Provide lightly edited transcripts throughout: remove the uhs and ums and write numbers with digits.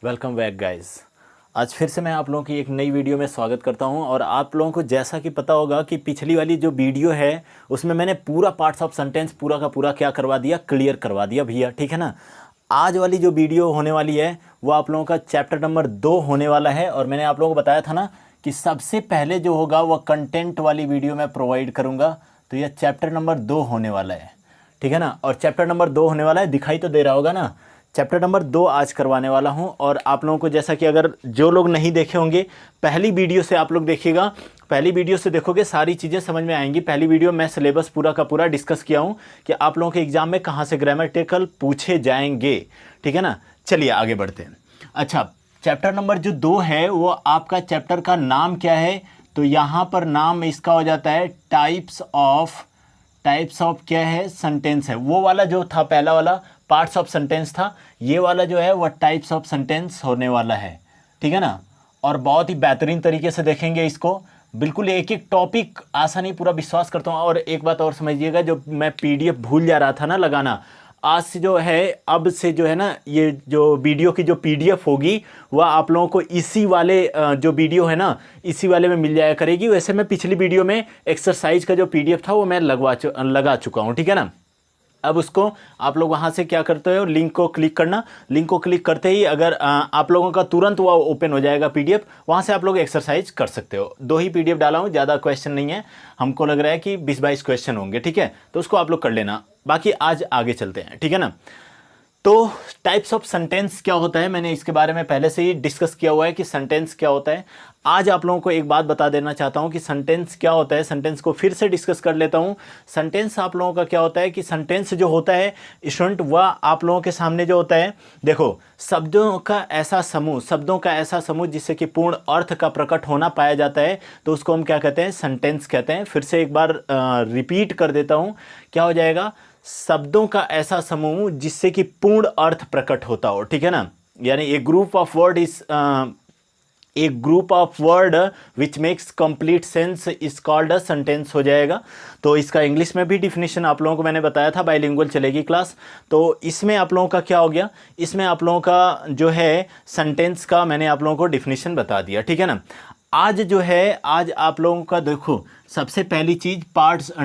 Welcome back guys. आज फिर से मैं आप लोगों की एक नई वीडियो में स्वागत करता हूं। और आप लोगों को जैसा कि पता होगा कि पिछली वाली जो वीडियो है उसमें मैंने पूरा पार्ट्स ऑफ सेंटेंस पूरा का पूरा क्या करवा दिया, क्लियर करवा दिया भैया, ठीक है ना। आज वाली जो वीडियो होने वाली है वो आप लोगों का चैप्टर नंबर 2 होने वाला है। और मैंने आप लोगों को बताया था ना कि सबसे पहले जो होगा वह कंटेंट वाली वीडियो मैं प्रोवाइड करूँगा। तो यह चैप्टर नंबर 2 होने वाला है, ठीक है ना। और चैप्टर नंबर 2 होने वाला है, दिखाई तो दे रहा होगा ना। चैप्टर नंबर 2 आज करवाने वाला हूं। और आप लोगों को जैसा कि अगर जो लोग नहीं देखे होंगे पहली वीडियो से आप लोग देखिएगा, पहली वीडियो से देखोगे सारी चीज़ें समझ में आएंगी। पहली वीडियो में सिलेबस पूरा का पूरा डिस्कस किया हूं कि आप लोगों के एग्जाम में कहाँ से ग्रामेटिकल पूछे जाएंगे, ठीक है ना। चलिए आगे बढ़ते हैं। अच्छा, चैप्टर नंबर जो 2 है वो आपका चैप्टर का नाम क्या है, तो यहाँ पर नाम इसका हो जाता है टाइप्स ऑफ क्या है, सेंटेंस है। वो वाला जो था पहला वाला पार्ट्स ऑफ सेंटेंस था, ये वाला जो है वह टाइप्स ऑफ सेंटेंस होने वाला है, ठीक है ना। और बहुत ही बेहतरीन तरीके से देखेंगे इसको, बिल्कुल एक एक टॉपिक आसानी, पूरा विश्वास करता हूँ। और एक बात और समझिएगा, जो मैं पीडीएफ भूल जा रहा था ना लगाना, आज से जो है, अब से जो है ना, ये जो वीडियो की जो पीडीएफ होगी वह आप लोगों को इसी वाले जो वीडियो है ना इसी वाले में मिल जाया करेगी। वैसे मैं पिछली वीडियो में एक्सरसाइज का जो पीडीएफ था वो मैं लगा चुका हूँ, ठीक है ना। अब उसको आप लोग वहाँ से क्या करते हो, लिंक को क्लिक करना। लिंक को क्लिक करते ही अगर आप लोगों का तुरंत वो ओपन हो जाएगा पीडीएफ, वहाँ से आप लोग एक्सरसाइज कर सकते हो। 2 ही पीडीएफ डाला हूँ, ज़्यादा क्वेश्चन नहीं है, हमको लग रहा है कि 20-22 क्वेश्चन होंगे, ठीक है। तो उसको आप लोग कर लेना, बाकी आज आगे चलते हैं, ठीक है ना। तो टाइप्स ऑफ सेंटेंस क्या होता है, मैंने इसके बारे में पहले से ही डिस्कस किया हुआ है कि सेंटेंस क्या होता है। आज आप लोगों को एक बात बता देना चाहता हूं कि सेंटेंस क्या होता है। सेंटेंस को फिर से डिस्कस कर लेता हूं। सेंटेंस आप लोगों का क्या होता है कि सेंटेंस जो होता है स्टूडेंट, वह आप लोगों के सामने जो होता है, देखो, शब्दों का ऐसा समूह जिससे कि पूर्ण अर्थ का प्रकट होना पाया जाता है, तो उसको हम क्या कहते हैं, सेंटेंस कहते हैं। फिर से एक बार रिपीट कर देता हूँ, क्या हो जाएगा, शब्दों का ऐसा समूह जिससे कि पूर्ण अर्थ प्रकट होता हो, ठीक है ना। यानी a group of word which makes complete sense is called a sentence हो जाएगा। तो इसका इंग्लिश में भी डिफिनेशन आप लोगों को मैंने बताया था, बाइलिंगुअल चलेगी क्लास। तो इसमें आप लोगों का क्या हो गया, इसमें आप लोगों का जो है सेंटेंस का मैंने आप लोगों को डिफिनेशन बता दिया, ठीक है ना। आज जो है, आज आप लोगों का देखो, सबसे पहली चीज़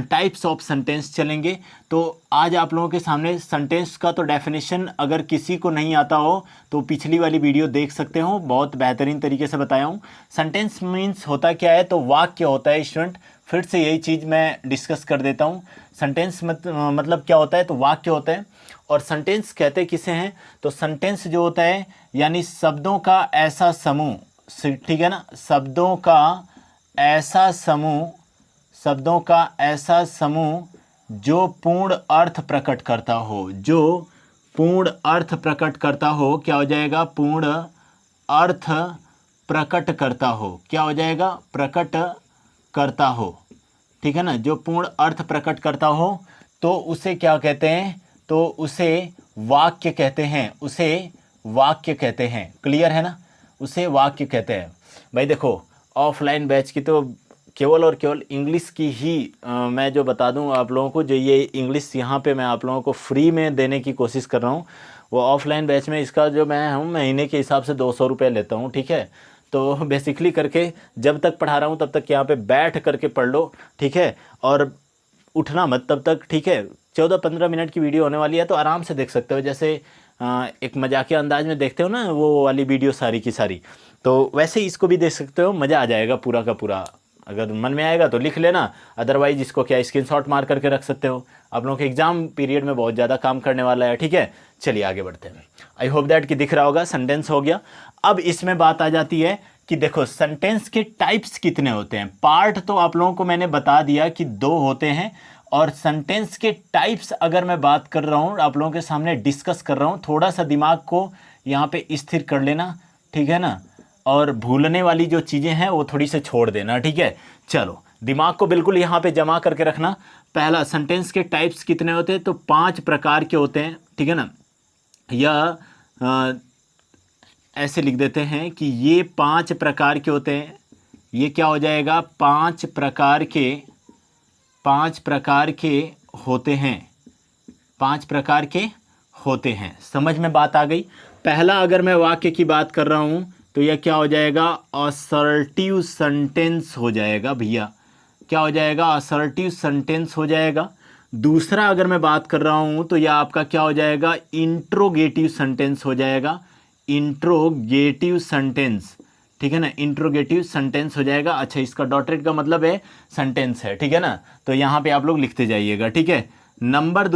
टाइप्स ऑफ सेंटेंस चलेंगे। तो आज आप लोगों के सामने सेंटेंस का तो डेफिनेशन अगर किसी को नहीं आता हो तो पिछली वाली वीडियो देख सकते हो, बहुत बेहतरीन तरीके से बताया हूँ। सेंटेंस मीन्स होता क्या है, तो वाक्य होता है स्टूडेंट। फिर से यही चीज़ मैं डिस्कस कर देता हूँ। सेंटेंस मतलब क्या होता है, तो वाक्य होता है। और सेंटेंस कहते किसे हैं, तो सेंटेंस जो होता है यानी शब्दों का ऐसा समूह, ठीक है ना, शब्दों का ऐसा समूह जो पूर्ण अर्थ प्रकट करता हो, क्या हो जाएगा, पूर्ण अर्थ प्रकट करता हो, क्या हो जाएगा, प्रकट करता हो, ठीक है ना। जो पूर्ण अर्थ प्रकट करता हो तो उसे क्या कहते हैं, तो उसे वाक्य कहते हैं, क्लियर है ना, उसे वाक्य कहते हैं। भाई देखो, ऑफलाइन बैच की तो केवल और केवल इंग्लिश की ही मैं जो बता दूं आप लोगों को, जो ये इंग्लिश यहाँ पे मैं आप लोगों को फ्री में देने की कोशिश कर रहा हूँ, वो ऑफलाइन बैच में इसका जो मैं हम महीने के हिसाब से 200 रुपये लेता हूँ, ठीक है। तो बेसिकली करके जब तक पढ़ा रहा हूँ तब तक यहाँ पे बैठ करके पढ़ लो, ठीक है। और उठना मत तब तक, ठीक है। 14-15 मिनट की वीडियो होने वाली है, तो आराम से देख सकते हो, जैसे एक मजाकिया अंदाज में देखते हो ना वो वाली वीडियो सारी की सारी, तो वैसे ही इसको भी देख सकते हो, मज़ा आ जाएगा पूरा का पूरा। अगर मन में आएगा तो लिख लेना, अदरवाइज इसको क्या स्क्रीनशॉट मार करके रख सकते हो। आप लोगों के एग्जाम पीरियड में बहुत ज़्यादा काम करने वाला है, ठीक है। चलिए आगे बढ़ते हैं। आई होप दैट कि दिख रहा होगा, सेंटेंस हो गया। अब इसमें बात आ जाती है कि देखो सेंटेंस के टाइप्स कितने होते हैं। पार्ट तो आप लोगों को मैंने बता दिया कि 2 होते हैं, और सेंटेंस के टाइप्स अगर मैं बात कर रहा हूँ, आप लोगों के सामने डिस्कस कर रहा हूँ, थोड़ा सा दिमाग को यहाँ पे स्थिर कर लेना, ठीक है ना। और भूलने वाली जो चीज़ें हैं वो थोड़ी से छोड़ देना, ठीक है। चलो दिमाग को बिल्कुल यहाँ पे जमा करके रखना। पहला, सेंटेंस के टाइप्स कितने होते हैं, तो 5 प्रकार के होते हैं, ठीक है ना। या ऐसे लिख देते हैं कि ये 5 प्रकार के होते हैं। ये क्या हो जाएगा, 5 प्रकार के होते हैं, 5 प्रकार के होते हैं। समझ में बात आ गई। पहला अगर मैं वाक्य की बात कर रहा हूं तो यह क्या हो जाएगा, असर्टिव सेंटेंस हो जाएगा भैया। क्या हो जाएगा, असर्टिव सेंटेंस हो जाएगा। दूसरा अगर मैं बात कर रहा हूं तो यह आपका क्या हो जाएगा, इंट्रोगेटिव सेंटेंस हो जाएगा। इंट्रोगेटिव सेंटेंस, ठीक है ना, इंट्रोगेटिव सेंटेंस हो जाएगा। अच्छा, इसका डॉटरेट का मतलब है सेंटेंस है, ठीक है ना, तो यहाँ पे आप लोग लिखते जाइएगा, ठीक है। नंबर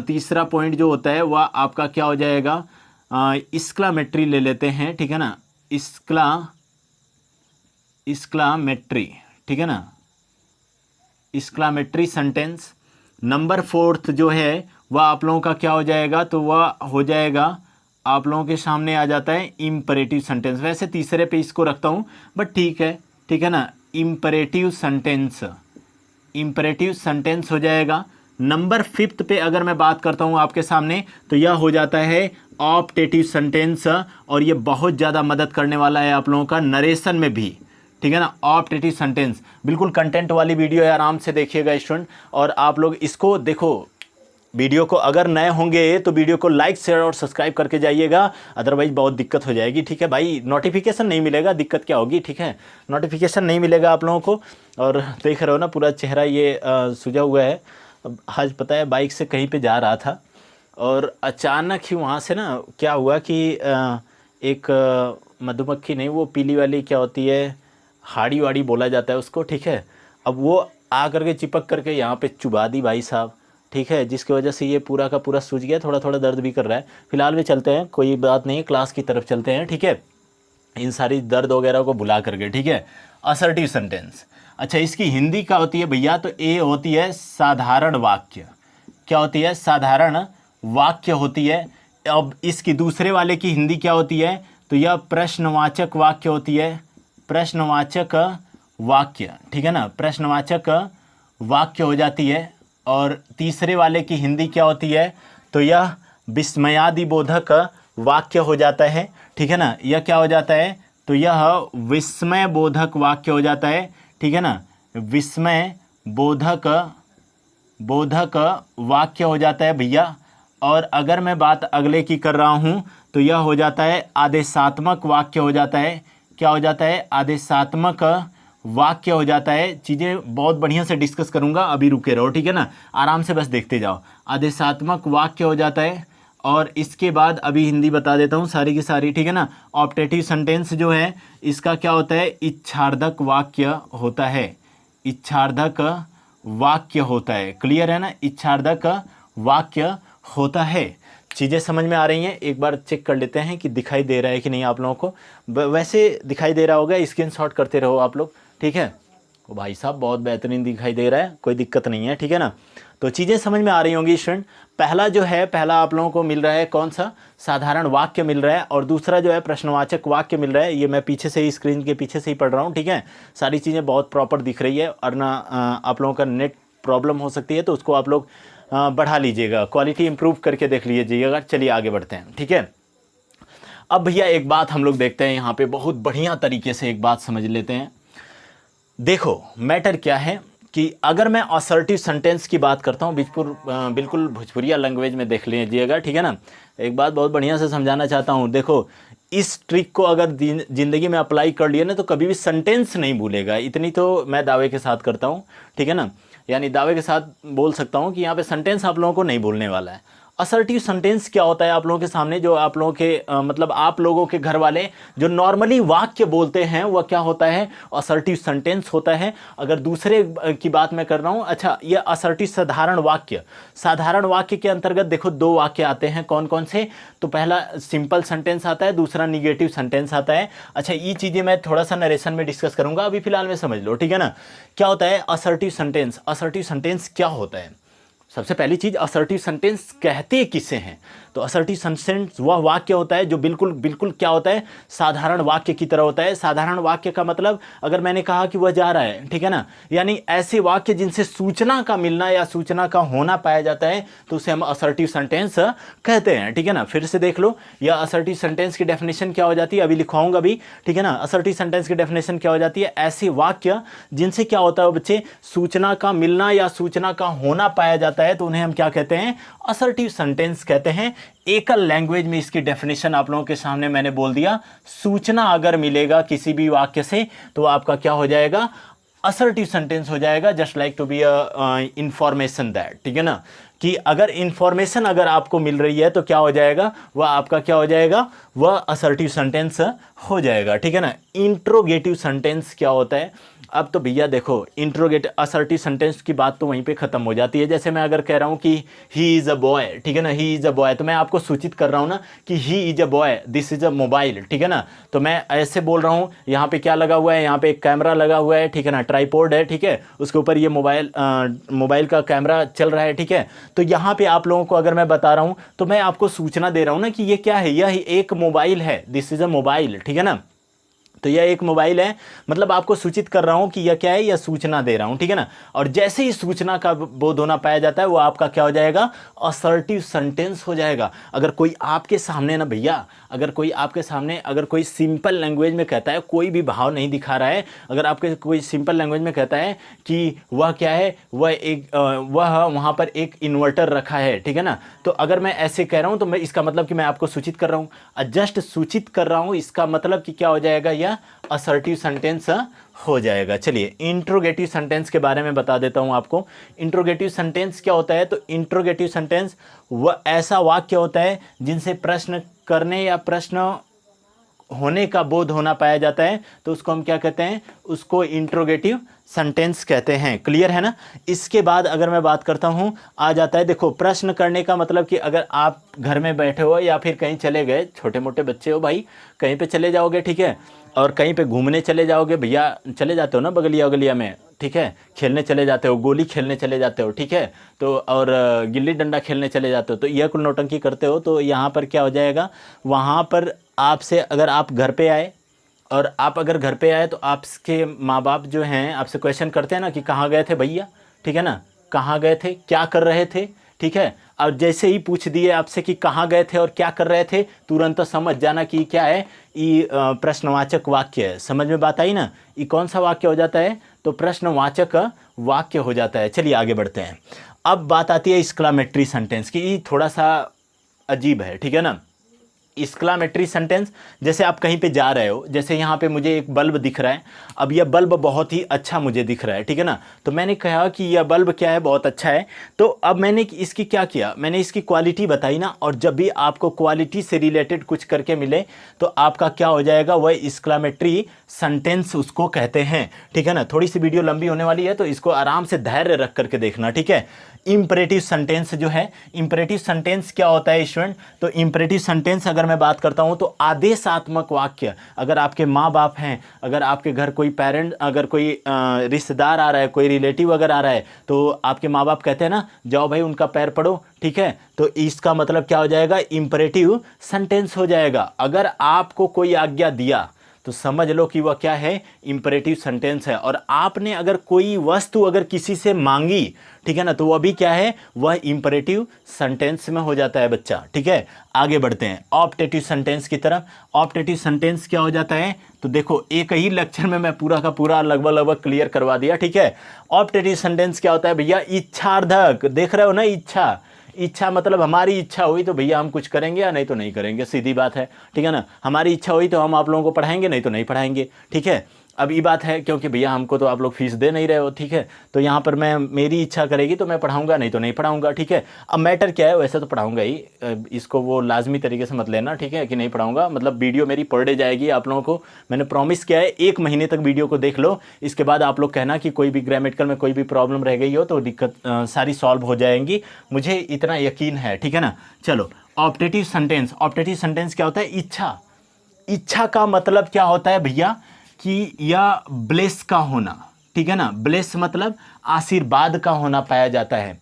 तीसरा पॉइंट जो होता है वह आपका क्या हो जाएगा, एक्सक्लामेटरी ले लेते हैं, ठीक है ना, एक्सक्लामेटरी, ठीक है ना, एक्सक्लामेटरी सेंटेंस। नंबर फोर्थ जो है वह आप लोगों का क्या हो जाएगा, तो वह हो जाएगा आप लोगों के सामने आ जाता है इम्परेटिव सेंटेंस। वैसे तीसरे पे इसको रखता हूँ बट ठीक है ना, इम्परेटिव सेंटेंस, इम्परेटिव सेंटेंस हो जाएगा। नंबर फिफ्थ पे अगर मैं बात करता हूँ आपके सामने तो यह हो जाता है ऑप्टेटिव सेंटेंस, और ये बहुत ज़्यादा मदद करने वाला है आप लोगों का नरेशन में भी, ठीक है ना। ऑप्टेटिव सेंटेंस बिल्कुल कंटेंट वाली वीडियो है, आराम से देखिएगा स्टूडेंट। और आप लोग इसको देखो, वीडियो को अगर नए होंगे तो वीडियो को लाइक शेयर और सब्सक्राइब करके जाइएगा, अदरवाइज बहुत दिक्कत हो जाएगी, ठीक है भाई। नोटिफिकेशन नहीं मिलेगा, दिक्कत क्या होगी, ठीक है, नोटिफिकेशन नहीं मिलेगा आप लोगों को। और देख रहे हो ना पूरा चेहरा ये सूजा हुआ है। आज पता है बाइक से कहीं पे जा रहा था और अचानक ही वहाँ से ना क्या हुआ कि एक मधुमक्खी नहीं, वो पीली वाली क्या होती है, हाड़ी वाड़ी बोला जाता है उसको, ठीक है। अब वो आ करके चिपक करके यहाँ पे चुबा दी भाई साहब, ठीक है, जिसकी वजह से ये पूरा का पूरा सूज गया, थोड़ा थोड़ा दर्द भी कर रहा है। फिलहाल भी चलते हैं, कोई बात नहीं, क्लास की तरफ चलते हैं, ठीक है, इन सारी दर्द वगैरह को भुला करके, ठीक है। असर्टिव सेंटेंस, अच्छा इसकी हिंदी क्या होती है भैया, तो ए होती है साधारण वाक्य। क्या होती है, साधारण वाक्य होती है। अब इसकी दूसरे वाले की हिंदी क्या होती है, तो यह प्रश्नवाचक वाक्य होती है, प्रश्नवाचक वाक्य, ठीक है ना, प्रश्नवाचक वाक्य हो जाती है। और तीसरे वाले की हिंदी क्या होती है, तो यह विस्मयादिबोधक वाक्य हो जाता है, ठीक है ना, यह क्या हो जाता है, तो यह विस्मय बोधक वाक्य हो जाता है, ठीक है ना, विस्मय बोधक वाक्य हो जाता है भैया। और अगर मैं बात अगले की कर रहा हूँ तो यह हो जाता है आदेशात्मक वाक्य हो जाता है। क्या हो जाता है, आदेशात्मक वाक्य हो जाता है। चीज़ें बहुत बढ़िया से डिस्कस करूँगा, अभी रुके रहो, ठीक है ना, आराम से बस देखते जाओ। आदेशात्मक वाक्य हो जाता है। और इसके बाद अभी हिंदी बता देता हूँ सारी की सारी, ठीक है ना। ऑप्टेटिव सेंटेंस जो है इसका क्या होता है, इच्छार्धक वाक्य होता है, इच्छार्धक वाक्य होता है, क्लियर है ना, इच्छार्धक वाक्य होता है। चीज़ें समझ में आ रही हैं, एक बार चेक कर लेते हैं कि दिखाई दे रहा है कि नहीं आप लोगों को। वैसे दिखाई दे रहा होगा, स्क्रीनशॉट करते रहो आप लोग, ठीक है। ओ भाई साहब बहुत बेहतरीन दिखाई दे रहा है, कोई दिक्कत नहीं है, ठीक है ना। तो चीज़ें समझ में आ रही होंगी स्टूडेंट। पहला जो है, पहला आप लोगों को मिल रहा है कौन सा, साधारण वाक्य मिल रहा है, और दूसरा जो है प्रश्नवाचक वाक्य मिल रहा है। ये मैं पीछे से ही, स्क्रीन के पीछे से ही पढ़ रहा हूँ, ठीक है। सारी चीज़ें बहुत प्रॉपर दिख रही है, और ना आप लोगों का नेट प्रॉब्लम हो सकती है तो उसको आप लोग बढ़ा लीजिएगा, क्वालिटी इंप्रूव करके देख लीजिएगा। चलिए आगे बढ़ते हैं, ठीक है। अब भैया एक बात हम लोग देखते हैं यहाँ पे, बहुत बढ़िया तरीके से एक बात समझ लेते हैं। देखो मैटर क्या है कि अगर मैं असर्टिव सेंटेंस की बात करता हूँ, बिल्कुल भोजपुरिया लैंग्वेज में देख लीजिएगा, ठीक है ना। एक बात बहुत बढ़िया से समझाना चाहता हूँ। देखो इस ट्रिक को अगर ज़िंदगी में अप्लाई कर लिया ना तो कभी भी सेंटेंस नहीं भूलेगा, इतनी तो मैं दावे के साथ करता हूँ, ठीक है ना। यानी दावे के साथ बोल सकता हूँ कि यहाँ पे सेंटेंस आप लोगों को नहीं भूलने वाला है। असर्टिव सेंटेंस क्या होता है आप लोगों के सामने, जो आप लोगों के मतलब आप लोगों के घर वाले जो नॉर्मली वाक्य बोलते हैं वह क्या होता है, असर्टिव सेंटेंस होता है। अगर दूसरे की बात मैं कर रहा हूँ, अच्छा ये असर्टिव साधारण वाक्य, साधारण वाक्य के अंतर्गत देखो दो वाक्य आते हैं, कौन कौन से, तो पहला सिंपल सेंटेंस आता है, दूसरा निगेटिव सेंटेंस आता है। अच्छा ये चीज़ें मैं थोड़ा सा नरेशन में डिस्कस करूँगा, अभी फिलहाल में समझ लो, ठीक है ना। क्या होता है असर्टिव सेंटेंस, असर्टिव सेंटेंस क्या होता है। सबसे पहली चीज़, असर्टिव सेंटेंस कहते किसे हैं, तो असर्टिव सेंटेंस वह वाक्य होता है जो बिल्कुल क्या होता है, साधारण वाक्य की तरह होता है। साधारण वाक्य का मतलब, अगर मैंने कहा कि वह जा रहा है, ठीक है ना, यानी ऐसे वाक्य जिनसे सूचना का मिलना या सूचना का होना पाया जाता है तो उसे हम असर्टिव सेंटेंस कहते हैं, ठीक है ना। फिर से देख लो, यह असर्टिव सेंटेंस की डेफिनेशन क्या हो जाती है, अभी लिखवाऊंगा अभी, ठीक है ना। असर्टिव सेंटेंस की डेफिनेशन क्या हो जाती है, ऐसे वाक्य जिनसे क्या होता है बच्चे, सूचना का मिलना या सूचना का होना पाया जाता है, है तो उन्हें हम क्या कहते हैं, असर्टिव सेंटेंस कहते हैं। एकल लैंग्वेज में इसकी डेफिनेशन आप लोगों के सामने मैंने बोल दिया। सूचना अगर मिलेगा किसी भी वाक्य से तो आपका क्या हो जाएगा, असर्टिव सेंटेंस हो जाएगा। Just like to be information that, ठीक है ना, कि अगर इंफॉर्मेशन अगर आपको मिल रही है तो क्या हो जाएगा, वह आपका क्या हो जाएगा, वह असर्टिव सेंटेंस हो जाएगा, ठीक है ना। इंट्रोगेटिव सेंटेंस क्या होता है, अब तो भैया देखो इंट्रोगेटिव असर्टिव सेंटेंस की बात तो वहीं पे ख़त्म हो जाती है। जैसे मैं अगर कह रहा हूँ कि ही इज़ अ बॉय, ठीक है ना, ही इज़ अ बॉय, तो मैं आपको सूचित कर रहा हूँ ना कि he is a boy, this is a mobile, ठीक है ना। तो मैं ऐसे बोल रहा हूँ, यहाँ पे क्या लगा हुआ है, यहाँ पे एक कैमरा लगा हुआ है, ठीक है ना, ट्राइपॉड है, ठीक है, उसके ऊपर ये मोबाइल का कैमरा चल रहा है, ठीक है। तो यहाँ पे आप लोगों को अगर मैं बता रहा हूँ तो मैं आपको सूचना दे रहा हूँ ना कि ये क्या है, यह एक मोबाइल है, दिस इज़ अ मोबाइल, ठीक है ना। तो यह एक मोबाइल है, मतलब आपको सूचित कर रहा हूं कि यह क्या है, यह सूचना दे रहा हूं, ठीक है ना। और जैसे ही सूचना का बोध होना पाया जाता है वो आपका क्या हो जाएगा, असर्टिव सेंटेंस हो जाएगा। अगर कोई आपके सामने ना भैया, अगर कोई आपके सामने अगर कोई सिंपल लैंग्वेज में कहता है, कोई भी भाव नहीं दिखा रहा है, अगर आपके कोई सिंपल लैंग्वेज में कहता है कि वह क्या है, वह वहाँ पर एक इन्वर्टर रखा है, ठीक है ना, तो अगर मैं ऐसे कह रहा हूँ तो मैं इसका मतलब कि मैं आपको सूचित कर रहा हूँ, जस्ट सूचित कर रहा हूँ, इसका मतलब कि क्या हो जाएगा, यह असर्टिव सेंटेंस हो जाएगा। चलिए इंट्रोगेटिव सेंटेंस के बारे में बता देता हूं आपको। इंट्रोगेटिव सेंटेंस क्या होता है, तो इंट्रोगेटिव सेंटेंस वह ऐसा वाक्य होता है जिनसे प्रश्न करने या प्रश्न होने का बोध होना पाया जाता है, तो उसको हम क्या कहते हैं, उसको इंट्रोगेटिव सेंटेंस कहते हैं। क्लियर है ना। इसके बाद अगर मैं बात करता हूँ, आ जाता है, देखो प्रश्न करने का मतलब कि अगर आप घर में बैठे हो या फिर कहीं चले गए, छोटे मोटे बच्चे हो भाई, कहीं पे चले जाओगे, ठीक है, और कहीं पे घूमने चले जाओगे, भैया चले जाते हो ना बगलिया वगलिया में, ठीक है, खेलने चले जाते हो, गोली खेलने चले जाते हो, ठीक है, तो और गिल्ली डंडा खेलने चले जाते हो, तो यह कुल नौटंकी करते हो, तो यहाँ पर क्या हो जाएगा, वहाँ पर आपसे अगर आप घर पे आए और आप अगर घर पे आए तो आपके माँ बाप जो हैं आपसे क्वेश्चन करते हैं ना कि कहाँ गए थे भैया, ठीक है ना, कहाँ गए थे, क्या कर रहे थे, ठीक है। और जैसे ही पूछ दिए आपसे कि कहाँ गए थे और क्या कर रहे थे, तुरंत समझ जाना कि क्या है, ये प्रश्नवाचक वाक्य है। समझ में बात आई ना, ये कौन सा वाक्य हो जाता है, तो प्रश्नवाचक वाक्य हो जाता है। चलिए आगे बढ़ते हैं। अब बात आती है एक्सक्लामेटरी सेंटेंस की, ये थोड़ा सा अजीब है, ठीक है ना। एक्सक्लामेटरी सेंटेंस, जैसे आप कहीं पे जा रहे हो, जैसे यहाँ पे मुझे एक बल्ब दिख रहा है, अब यह बल्ब बहुत ही अच्छा मुझे दिख रहा है, ठीक है ना, तो मैंने कहा कि यह बल्ब क्या है, बहुत अच्छा है। तो अब मैंने इसकी क्या किया, मैंने इसकी क्वालिटी बताई ना, और जब भी आपको क्वालिटी से रिलेटेड कुछ करके मिले तो आपका क्या हो जाएगा, वह एक्सक्लामेटरी सेंटेंस उसको कहते हैं, ठीक है ना। थोड़ी सी वीडियो लंबी होने वाली है तो इसको आराम से धैर्य रख करके देखना, ठीक है। इंपरेटिव सेंटेंस जो है, इंपरेटिव सेंटेंस क्या होता है स्टूडेंट, तो इंपरेटिव सेंटेंस अगर मैं बात करता हूं तो आदेशात्मक वाक्य। अगर आपके माँ बाप हैं, अगर आपके घर कोई पेरेंट, अगर कोई रिश्तेदार आ रहा है, कोई रिलेटिव अगर आ रहा है, तो आपके माँ बाप कहते हैं ना, जाओ भाई उनका पैर पड़ो, ठीक है, तो इसका मतलब क्या हो जाएगा, इंपरेटिव सेंटेंस हो जाएगा। अगर आपको कोई आज्ञा दिया तो समझ लो कि वह क्या है, इंपरेटिव सेंटेंस है। और आपने अगर कोई वस्तु अगर किसी से मांगी, ठीक है ना, तो वह भी क्या है, वह इंपरेटिव सेंटेंस में हो जाता है बच्चा, ठीक है। आगे बढ़ते हैं ऑप्टेटिव सेंटेंस की तरफ। ऑप्टेटिव सेंटेंस क्या हो जाता है, तो देखो एक ही लेक्चर में मैं पूरा का पूरा लगभग क्लियर करवा दिया, ठीक है। ऑप्टेटिव सेंटेंस क्या होता है भैया, इच्छार्धक, देख रहे हो ना, इच्छा मतलब हमारी इच्छा हुई तो भैया हम कुछ करेंगे या नहीं तो नहीं करेंगे, सीधी बात है, ठीक है ना। हमारी इच्छा हुई तो हम आप लोगों को पढ़ाएंगे, नहीं तो नहीं पढ़ाएंगे, ठीक है। अब ये बात है क्योंकि भैया हमको तो आप लोग फीस दे नहीं रहे हो, ठीक है, तो यहाँ पर मैं मेरी इच्छा करेगी तो मैं पढ़ाऊंगा, नहीं तो नहीं पढ़ाऊंगा, ठीक है। अब मैटर क्या है, वैसे तो पढ़ाऊंगा ही, इसको वो लाजमी तरीके से मत लेना, ठीक है, कि नहीं पढ़ाऊंगा, मतलब वीडियो मेरी पर डे जाएगी। आप लोगों को मैंने प्रॉमिस किया है 1 महीने तक वीडियो को देख लो, इसके बाद आप लोग कहना कि कोई भी ग्रामेटिकल में कोई भी प्रॉब्लम रह गई हो तो दिक्कत सारी सॉल्व हो जाएंगी, मुझे इतना यकीन है, ठीक है ना। चलो ऑप्टेटिव सेंटेंस, ऑप्टेटिव सेंटेंस क्या होता है, इच्छा का मतलब क्या होता है भैया, कि यह ब्लेस का होना, ठीक है ना, ब्लेस मतलब आशीर्वाद का होना पाया जाता है।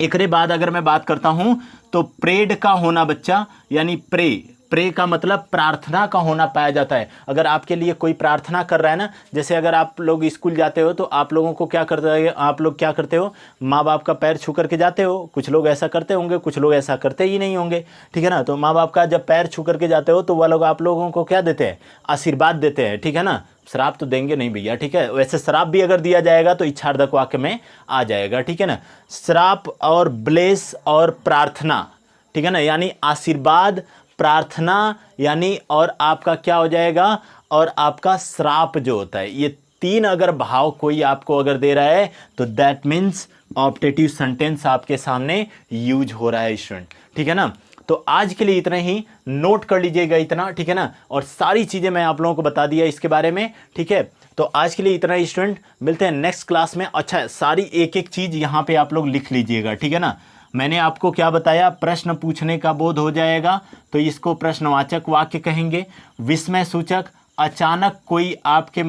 एकरे बाद अगर मैं बात करता हूं तो प्रेड का होना बच्चा, यानी प्रे का मतलब प्रार्थना का होना पाया जाता है। अगर आपके लिए कोई प्रार्थना कर रहा है ना, जैसे अगर आप लोग स्कूल जाते हो तो आप लोगों को क्या करता है, आप लोग क्या करते हो, माँ बाप का पैर छू करके जाते हो। कुछ लोग ऐसा करते होंगे, कुछ लोग ऐसा करते ही नहीं होंगे, ठीक है ना। तो माँ बाप का जब पैर छू करके जाते हो तो वह लोग आप लोगों को क्या देते हैं, आशीर्वाद देते हैं, ठीक है ना। श्राप तो देंगे नहीं भैया, ठीक है। वैसे श्राप भी अगर दिया जाएगा तो इच्छार्धक वाक्य में आ जाएगा, ठीक है ना। श्राप और ब्लेस और प्रार्थना, ठीक है ना, यानी आशीर्वाद, प्रार्थना, यानी और आपका क्या हो जाएगा, और आपका श्राप जो होता है, ये तीन अगर भाव कोई आपको अगर दे रहा है तो दैट मीन्स ऑप्टेटिव सेंटेंस आपके सामने यूज हो रहा है स्टूडेंट, ठीक है ना। तो आज के लिए इतना ही, नोट कर लीजिएगा इतना, ठीक है ना, और सारी चीज़ें मैं आप लोगों को बता दिया इसके बारे में, ठीक है। तो आज के लिए इतना ही स्टूडेंट, मिलते हैं नेक्स्ट क्लास में। अच्छा, सारी एक एक चीज़ यहाँ पे आप लोग लिख लीजिएगा, ठीक है ना। मैंने आपको क्या बताया, प्रश्न पूछने का बोध हो जाएगा तो इसको प्रश्नवाचक वाक्य कहेंगे। विस्मय सूचक, अचानक कोई आपके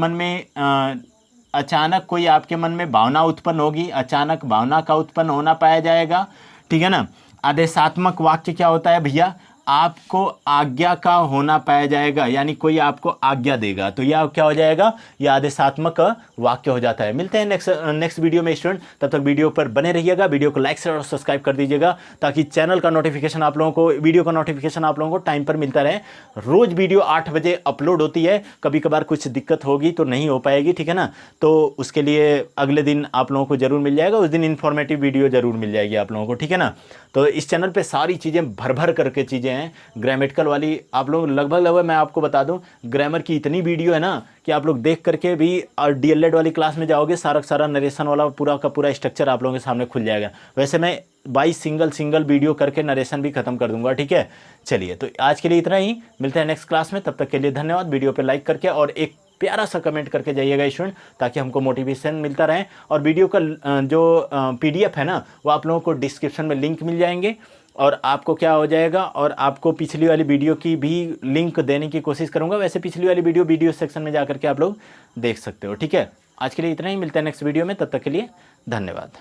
मन में भावना उत्पन्न होगी, अचानक भावना का उत्पन्न होना पाया जाएगा, ठीक है ना। आदेशात्मक वाक्य क्या होता है भैया, आपको आज्ञा का होना पाया जाएगा, यानी कोई आपको आज्ञा देगा, तो यह क्या हो जाएगा, यह आदेशात्मक वाक्य हो जाता है। मिलते हैं नेक्स्ट वीडियो में स्टूडेंट, तब तक वीडियो पर बने रहिएगा, वीडियो को लाइक शेयर और सब्सक्राइब कर दीजिएगा ताकि चैनल का नोटिफिकेशन आप लोगों को, वीडियो का नोटिफिकेशन आप लोगों को टाइम पर मिलता रहे। रोज वीडियो 8 बजे अपलोड होती है, कभी कभार कुछ दिक्कत होगी तो नहीं हो पाएगी, ठीक है ना। तो उसके लिए अगले दिन आप लोगों को जरूर मिल जाएगा, उस दिन इन्फॉर्मेटिव वीडियो जरूर मिल जाएगी आप लोगों को, ठीक है ना। तो इस चैनल पे सारी चीज़ें भर करके चीज़ें हैं, ग्रामेटिकल वाली आप लोग लगभग मैं आपको बता दूं, ग्रामर की इतनी वीडियो है ना कि आप लोग देख करके भी, और डीएलएड वाली क्लास में जाओगे सारा नरेशन वाला पूरा का पूरा स्ट्रक्चर आप लोगों के सामने खुल जाएगा। वैसे मैं 22 सिंगल वीडियो करके नरेशन भी खत्म कर दूंगा, ठीक है। चलिए, तो आज के लिए इतना ही, मिलते हैं नेक्स्ट क्लास में, तब तक के लिए धन्यवाद। वीडियो पे लाइक करके और एक प्यारा सा कमेंट करके जाइएगा स्टूडेंट, ताकि हमको मोटिवेशन मिलता रहे। और वीडियो का जो PDF है ना, वो आप लोगों को डिस्क्रिप्शन में लिंक मिल जाएंगे, और आपको क्या हो जाएगा, और आपको पिछली वाली वीडियो की भी लिंक देने की कोशिश करूंगा। वैसे पिछली वाली वीडियो सेक्शन में जा करके आप लोग देख सकते हो, ठीक है। आज के लिए इतना ही, मिलते हैं नेक्स्ट वीडियो में, तब तक के लिए धन्यवाद।